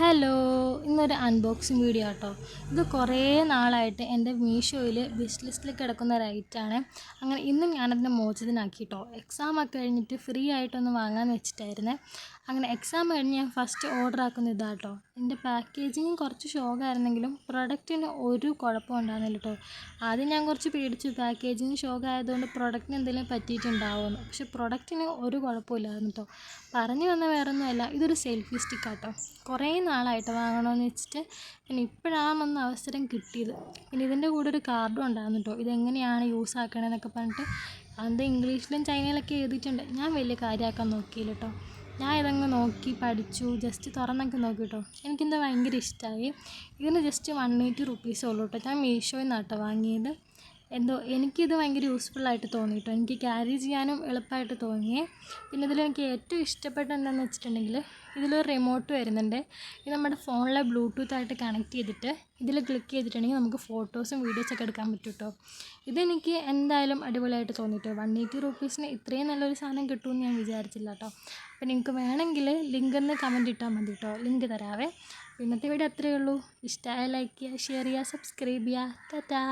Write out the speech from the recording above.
Hello, ഇന്നൊരു unboxing video കേട്ടോ. ഇത് കുറേ നാളായിട്ട് എൻ്റെ മീഷോയിൽ വിഷ് ലിസ്റ്റിൽ കിടക്കുന്ന ഒരു ഐറ്റമാണ്. അങ്ങനെ ഇന്നും ഞാനതിനെ മോചിതനാക്കി കേട്ടോ. എക്സാമൊക്കെ കഴിഞ്ഞിട്ട് ഫ്രീ ആയിട്ടൊന്ന് വാങ്ങാമെന്ന് വെച്ചിട്ടായിരുന്നേ. അങ്ങനെ എക്സാം കഴിഞ്ഞ് ഞാൻ ഫസ്റ്റ് ഓർഡർ ആക്കുന്ന ഇതാ കേട്ടോ. എൻ്റെ പാക്കേജിങ് കുറച്ച് ഷോക്കായിരുന്നെങ്കിലും പ്രൊഡക്റ്റിന് ഒരു കുഴപ്പം ഉണ്ടായിരുന്നില്ല കേട്ടോ. ആദ്യം ഞാൻ കുറച്ച് പേടിച്ചു, പാക്കേജിങ് ഷോക്കായതുകൊണ്ട് പ്രൊഡക്റ്റിന് എന്തെങ്കിലും പറ്റിയിട്ടുണ്ടാവുമെന്ന്. പക്ഷെ പ്രൊഡക്റ്റിന് ഒരു കുഴപ്പമില്ലായിരുന്നു കേട്ടോ. പറഞ്ഞു വന്ന വേറൊന്നുമല്ല, ഇതൊരു സെൽഫി സ്റ്റിക്കാട്ടോ. കുറേ നാളായിട്ട് വാങ്ങണമെന്ന് വെച്ചിട്ട് പിന്നെ ഇപ്പോഴാണ് അവസരം കിട്ടിയത്. പിന്നെ ഇതിൻ്റെ കൂടെ ഒരു കാർഡും ഉണ്ടായിരുന്നു കേട്ടോ. ഇതെങ്ങനെയാണ് യൂസ് ആക്കണമെന്നൊക്കെ പറഞ്ഞിട്ട് അത് ഇംഗ്ലീഷിലും ചൈനയിലൊക്കെ എഴുതിയിട്ടുണ്ട്. ഞാൻ വലിയ കാര്യമാക്കാൻ നോക്കിയില്ല കേട്ടോ. ഞാൻ ഇതങ്ങ് നോക്കി പഠിച്ചു, ജസ്റ്റ് തുറന്നൊക്കെ നോക്കി കേട്ടോ. എനിക്കിത് ഭയങ്കര ഇഷ്ടമായി. ഇതിന് ജസ്റ്റ് 180 റുപ്പീസേ ഉള്ളൂ കേട്ടോ. ഞാൻ മീഷോയിൽ നിന്നാണ് കേട്ടോ വാങ്ങിയത്. എന്തോ എനിക്കിത് ഭയങ്കര യൂസ്ഫുള്ളായിട്ട് തോന്നി കേട്ടോ. എനിക്ക് ക്യാരി ചെയ്യാനും എളുപ്പമായിട്ട് തോന്നിയേ. പിന്നെ ഇതിലെനിക്ക് ഏറ്റവും ഇഷ്ടപ്പെട്ട എന്താണെന്ന് വെച്ചിട്ടുണ്ടെങ്കിൽ ഇതിലൊരു റിമോട്ട് വരുന്നുണ്ട്. ഇത് നമ്മുടെ ഫോണിലെ ബ്ലൂടൂത്തായിട്ട് കണക്ട് ചെയ്തിട്ട് ഇതിൽ ക്ലിക്ക് ചെയ്തിട്ടുണ്ടെങ്കിൽ നമുക്ക് ഫോട്ടോസും വീഡിയോസൊക്കെ എടുക്കാൻ പറ്റും കേട്ടോ. ഇതെനിക്ക് എന്തായാലും അടിപൊളിയായിട്ട് തോന്നി കേട്ടോ. 180 റുപ്പീസിന് ഇത്രയും നല്ലൊരു സാധനം കിട്ടുമെന്ന് ഞാൻ വിചാരിച്ചില്ല കേട്ടോ. അപ്പോൾ നിങ്ങൾക്ക് വേണമെങ്കിൽ ലിങ്ക് ഒന്ന് കമൻറ്റ് ഇട്ടാൽ മതി കേട്ടോ. ലിങ്ക് തരാവേ. ഇന്നത്തെ വീഡിയോ അത്രയേ ഉള്ളൂ. ഇഷ്ടമായ ലൈക്ക് ചെയ്യുക, ഷെയർ ചെയ്യുക, സബ്സ്ക്രൈബ് ചെയ്യുക. ടാറ്റാ.